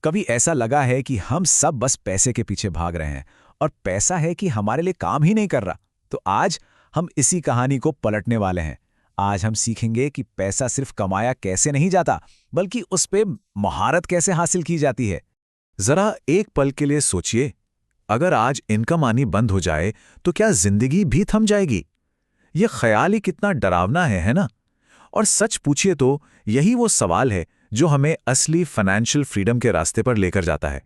कभी ऐसा लगा है कि हम सब बस पैसे के पीछे भाग रहे हैं और पैसा है कि हमारे लिए काम ही नहीं कर रहा। तो आज हम इसी कहानी को पलटने वाले हैं। आज हम सीखेंगे कि पैसा सिर्फ कमाया कैसे नहीं जाता, बल्कि उस पे महारत कैसे हासिल की जाती है। जरा एक पल के लिए सोचिए, अगर आज इनकम आनी बंद हो जाए तो क्या जिंदगी भी थम जाएगी? यह ख्याल ही कितना डरावना है ना? और सच पूछिए तो यही वो सवाल है जो हमें असली फाइनेंशियल फ्रीडम के रास्ते पर लेकर जाता है।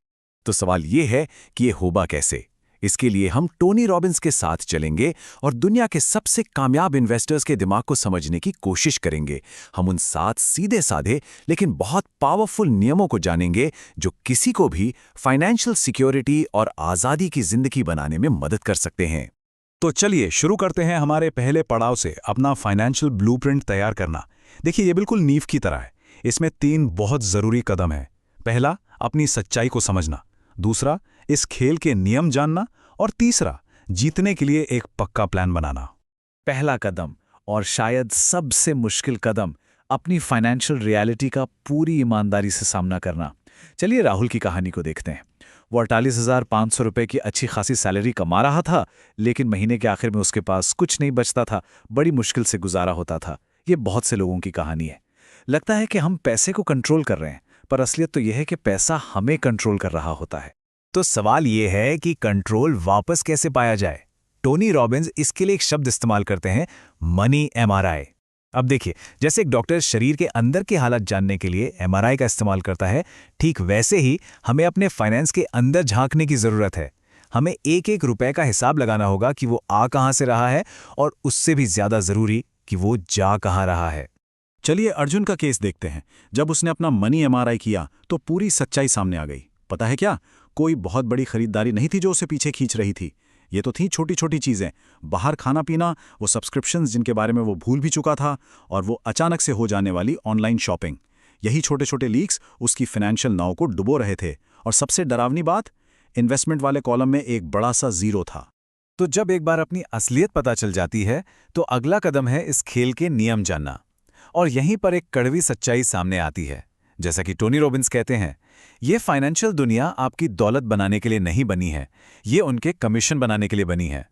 तो सवाल ये है कि ये होगा कैसे? इसके लिए हम टोनी रॉबिन्स के साथ चलेंगे और दुनिया के सबसे कामयाब इन्वेस्टर्स के दिमाग को समझने की कोशिश करेंगे। हम उन 7 सीधे साधे लेकिन बहुत पावरफुल नियमों को जानेंगे जो किसी को भी फाइनेंशियल सिक्योरिटी और आज़ादी की जिंदगी बनाने में मदद कर सकते हैं। तो चलिए शुरू करते हैं हमारे पहले पड़ाव से, अपना फाइनेंशियल ब्लूप्रिंट तैयार करना। देखिए, ये बिल्कुल नींव की तरह है। इसमें 3 बहुत जरूरी कदम हैं। पहला, अपनी सच्चाई को समझना। दूसरा, इस खेल के नियम जानना। और तीसरा, जीतने के लिए एक पक्का प्लान बनाना। पहला कदम, और शायद सबसे मुश्किल कदम, अपनी फाइनेंशियल रियलिटी का पूरी ईमानदारी से सामना करना। चलिए राहुल की कहानी को देखते हैं। वो 48,500 रुपए की अच्छी खासी सैलरी कमा रहा था, लेकिन महीने के आखिर में उसके पास कुछ नहीं बचता था। बड़ी मुश्किल से गुजारा होता था। ये बहुत से लोगों की कहानी है। लगता है कि हम पैसे को कंट्रोल कर रहे हैं, पर असलियत तो यह है कि पैसा हमें कंट्रोल कर रहा होता है। तो सवाल यह है कि कंट्रोल वापस कैसे पाया जाए। टोनी रॉबिन्स इसके लिए एक शब्द इस्तेमाल करते हैं, मनी एमआरआई। अब देखिए, जैसे एक डॉक्टर शरीर के अंदर की हालत जानने के लिए एमआरआई का इस्तेमाल करता है, ठीक वैसे ही हमें अपने फाइनेंस के अंदर झांकने की जरूरत है। हमें एक एक रुपए का हिसाब लगाना होगा कि वो आ कहां से रहा है, और उससे भी ज्यादा जरूरी कि वो जा कहां रहा है। चलिए अर्जुन का केस देखते हैं। जब उसने अपना मनी एमआरआई किया तो पूरी सच्चाई सामने आ गई। पता है क्या? कोई बहुत बड़ी खरीदारी नहीं थी जो उसे पीछे खींच रही थी। ये तो थी छोटी छोटी चीजें, बाहर खाना पीना, वो सब्सक्रिप्शंस जिनके बारे में वो भूल भी चुका था, और वो अचानक से हो जाने वाली ऑनलाइन शॉपिंग। यही छोटे छोटे लीक्स उसकी फाइनेंशियल नाव को डुबो रहे थे। और सबसे डरावनी बात, इन्वेस्टमेंट वाले कॉलम में एक बड़ा सा जीरो था। तो जब एक बार अपनी असलियत पता चल जाती है, तो अगला कदम है इस खेल के नियम जानना। और यहीं पर एक कड़वी सच्चाई सामने आती है। जैसा कि टोनी रॉबिन्स कहते हैं, ये फाइनेंशियल दुनिया आपकी दौलत बनाने के लिए नहीं बनी है, ये उनके कमीशन बनाने के लिए बनी है।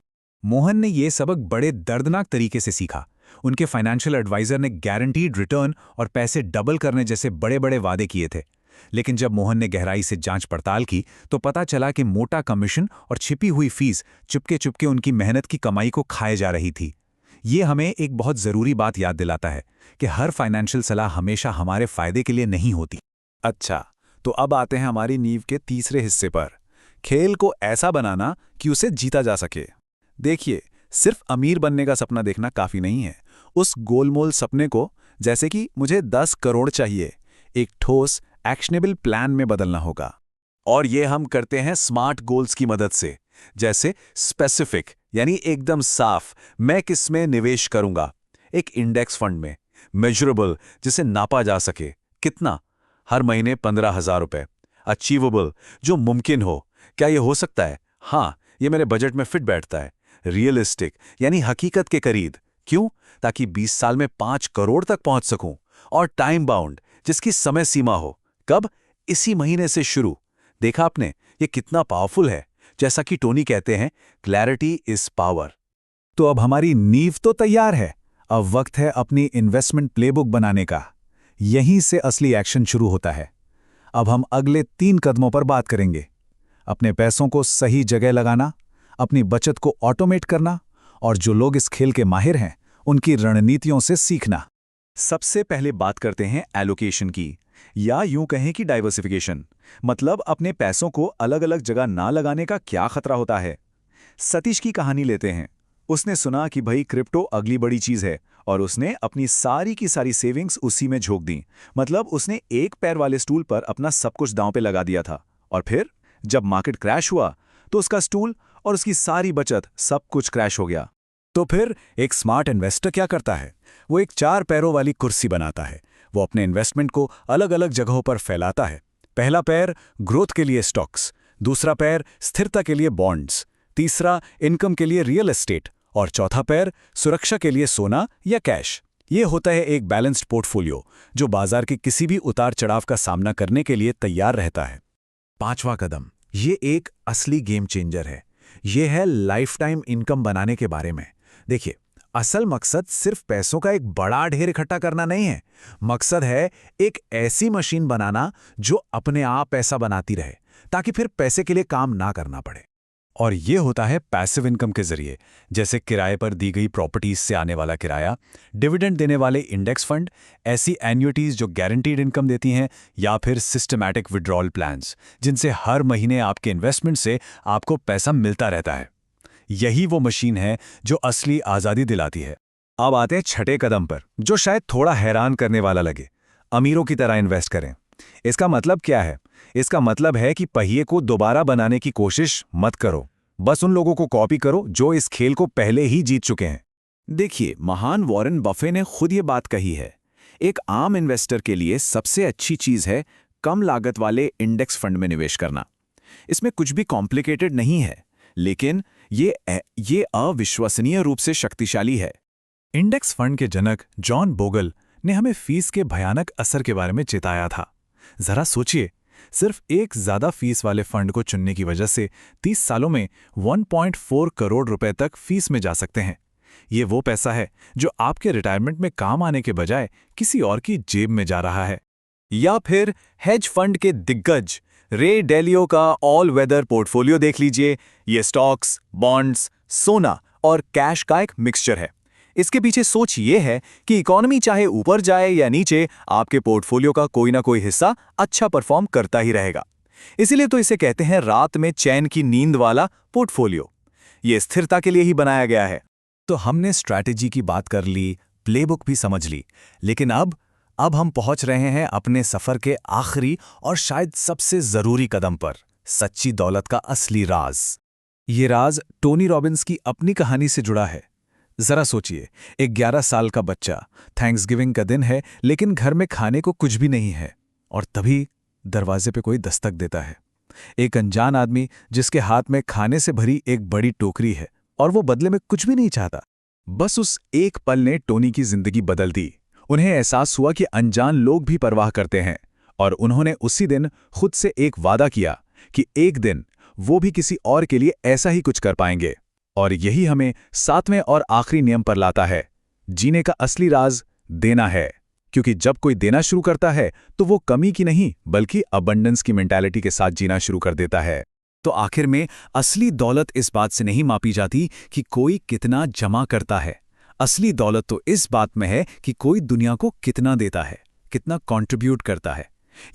मोहन ने ये सबक बड़े दर्दनाक तरीके से सीखा। उनके फाइनेंशियल एडवाइजर ने गारंटीड रिटर्न और पैसे डबल करने जैसे बड़े बड़े वादे किए थे। लेकिन जब मोहन ने गहराई से जांच पड़ताल की, तो पता चला कि मोटा कमीशन और छिपी हुई फीस चुपके चुपके उनकी मेहनत की कमाई को खाए जा रही थी। ये हमें एक बहुत ज़रूरी बात याद दिलाता है कि हर फाइनेंशियल सलाह हमेशा हमारे फायदे के लिए नहीं होती। अच्छा, तो अब आते हैं हमारी नींव के तीसरे हिस्से पर, खेल को ऐसा बनाना कि उसे जीता जा सके। देखिए, सिर्फ अमीर बनने का सपना देखना काफी नहीं है। उस गोलमोल सपने को, जैसे कि मुझे 10 करोड़ चाहिए, एक ठोस एक्शनेबल प्लान में बदलना होगा। और ये हम करते हैं स्मार्ट गोल्स की मदद से। जैसे स्पेसिफिक, यानी एकदम साफ, मैं किस में निवेश करूंगा। एक इंडेक्स फंड में। मेजरेबल, जिसे नापा जा सके, कितना, हर महीने 15,000 रुपए। अचीवेबल, जो मुमकिन हो, क्या ये हो सकता है? हाँ, ये मेरे बजट में फिट बैठता है। रियलिस्टिक, यानी हकीकत के करीब। क्यों? ताकि 20 साल में 5 करोड़ तक पहुंच सकूं। और टाइम बाउंड, जिसकी समय सीमा हो। कब? इसी महीने से शुरू। देखा आपने, ये कितना पावरफुल है। जैसा कि टोनी कहते हैं, क्लैरिटी इज पावर। तो अब हमारी नींव तो तैयार है। अब वक्त है अपनी इन्वेस्टमेंट प्लेबुक बनाने का। यहीं से असली एक्शन शुरू होता है। अब हम अगले 3 कदमों पर बात करेंगे। अपने पैसों को सही जगह लगाना, अपनी बचत को ऑटोमेट करना, और जो लोग इस खेल के माहिर हैं, उनकी रणनीतियों से सीखना। सबसे पहले बात करते हैं एलोकेशन की, या यूं कहें कि डाइवर्सिफिकेशन। मतलब अपने पैसों को अलग अलग जगह ना लगाने का क्या खतरा होता है। सतीश की कहानी लेते हैं। उसने सुना कि भाई क्रिप्टो अगली बड़ी चीज है, और उसने अपनी सारी की सारी सेविंग्स उसी में झोंक दी। मतलब उसने एक पैर वाले स्टूल पर अपना सब कुछ दांव पे लगा दिया था। और फिर जब मार्केट क्रैश हुआ, तो उसका स्टूल और उसकी सारी बचत सब कुछ क्रैश हो गया। तो फिर एक स्मार्ट इन्वेस्टर क्या करता है? वो एक 4 पैरों वाली कुर्सी बनाता है। वो अपने इन्वेस्टमेंट को अलग अलग जगहों पर फैलाता है। पहला पैर ग्रोथ के लिए स्टॉक्स, दूसरा पैर स्थिरता के लिए बॉन्ड्स, तीसरा इनकम के लिए रियल एस्टेट, और चौथा पैर सुरक्षा के लिए सोना या कैश। ये होता है एक बैलेंस्ड पोर्टफोलियो, जो बाजार के किसी भी उतार चढ़ाव का सामना करने के लिए तैयार रहता है। 5वां कदम, ये एक असली गेम चेंजर है। ये है लाइफ टाइम इनकम बनाने के बारे में। देखिए, असल मकसद सिर्फ पैसों का एक बड़ा ढेर इकट्ठा करना नहीं है। मकसद है एक ऐसी मशीन बनाना जो अपने आप पैसा बनाती रहे, ताकि फिर पैसे के लिए काम ना करना पड़े। और ये होता है पैसिव इनकम के जरिए, जैसे किराए पर दी गई प्रॉपर्टीज से आने वाला किराया, डिविडेंड देने वाले इंडेक्स फंड, ऐसी एन्युइटीज जो गारंटीड इनकम देती हैं, या फिर सिस्टमैटिक विड्रॉल प्लान्स, जिनसे हर महीने आपके इन्वेस्टमेंट से आपको पैसा मिलता रहता है। यही वो मशीन है जो असली आज़ादी दिलाती है। अब आते हैं छठे कदम पर, जो शायद थोड़ा हैरान करने वाला लगे। अमीरों की तरह इन्वेस्ट करें। इसका मतलब क्या है? इसका मतलब है कि पहिए को दोबारा बनाने की कोशिश मत करो। बस उन लोगों को कॉपी करो जो इस खेल को पहले ही जीत चुके हैं। देखिए, महान वॉरेन बफे ने खुद ये बात कही है, एक आम इन्वेस्टर के लिए सबसे अच्छी चीज है कम लागत वाले इंडेक्स फंड में निवेश करना। इसमें कुछ भी कॉम्प्लिकेटेड नहीं है, लेकिन ये अविश्वसनीय रूप से शक्तिशाली है। इंडेक्स फंड के जनक जॉन बोगल ने हमें फीस के भयानक असर के बारे में चेताया था। जरा सोचिए, सिर्फ एक ज्यादा फीस वाले फंड को चुनने की वजह से 30 सालों में 1.4 करोड़ रुपए तक फीस में जा सकते हैं। ये वो पैसा है जो आपके रिटायरमेंट में काम आने के बजाय किसी और की जेब में जा रहा है। या फिर हेज फंड के दिग्गज रे डेलियो का ऑल वेदर पोर्टफोलियो देख लीजिए। ये स्टॉक्स, बॉन्ड्स, सोना और कैश का एक मिक्सचर है। इसके पीछे सोच ये है कि इकोनॉमी चाहे ऊपर जाए या नीचे, आपके पोर्टफोलियो का कोई ना कोई हिस्सा अच्छा परफॉर्म करता ही रहेगा। इसीलिए तो इसे कहते हैं रात में चैन की नींद वाला पोर्टफोलियो। ये स्थिरता के लिए ही बनाया गया है। तो हमने स्ट्रैटेजी की बात कर ली, प्लेबुक भी समझ ली, लेकिन अब हम पहुंच रहे हैं अपने सफर के आखिरी और शायद सबसे जरूरी कदम पर, सच्ची दौलत का असली राज। ये राज टोनी रॉबिन्स की अपनी कहानी से जुड़ा है। जरा सोचिए, एक 11 साल का बच्चा, थैंक्सगिविंग का दिन है, लेकिन घर में खाने को कुछ भी नहीं है, और तभी दरवाजे पे कोई दस्तक देता है। एक अनजान आदमी जिसके हाथ में खाने से भरी एक बड़ी टोकरी है, और वो बदले में कुछ भी नहीं चाहता। बस उस एक पल ने टोनी की जिंदगी बदल दी। उन्हें एहसास हुआ कि अनजान लोग भी परवाह करते हैं, और उन्होंने उसी दिन खुद से एक वादा किया कि एक दिन वो भी किसी और के लिए ऐसा ही कुछ कर पाएंगे। और यही हमें 7वें और आखिरी नियम पर लाता है। जीने का असली राज देना है, क्योंकि जब कोई देना शुरू करता है तो वो कमी की नहीं बल्कि अबंडेंस की मेंटालिटी के साथ जीना शुरू कर देता है। तो आखिर में असली दौलत इस बात से नहीं मापी जाती कि कोई कितना जमा करता है। असली दौलत तो इस बात में है कि कोई दुनिया को कितना देता है, कितना कंट्रीब्यूट करता है।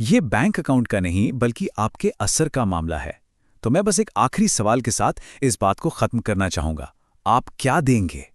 ये बैंक अकाउंट का नहीं बल्कि आपके असर का मामला है। तो मैं बस एक आखिरी सवाल के साथ इस बात को खत्म करना चाहूंगा। आप क्या देंगे?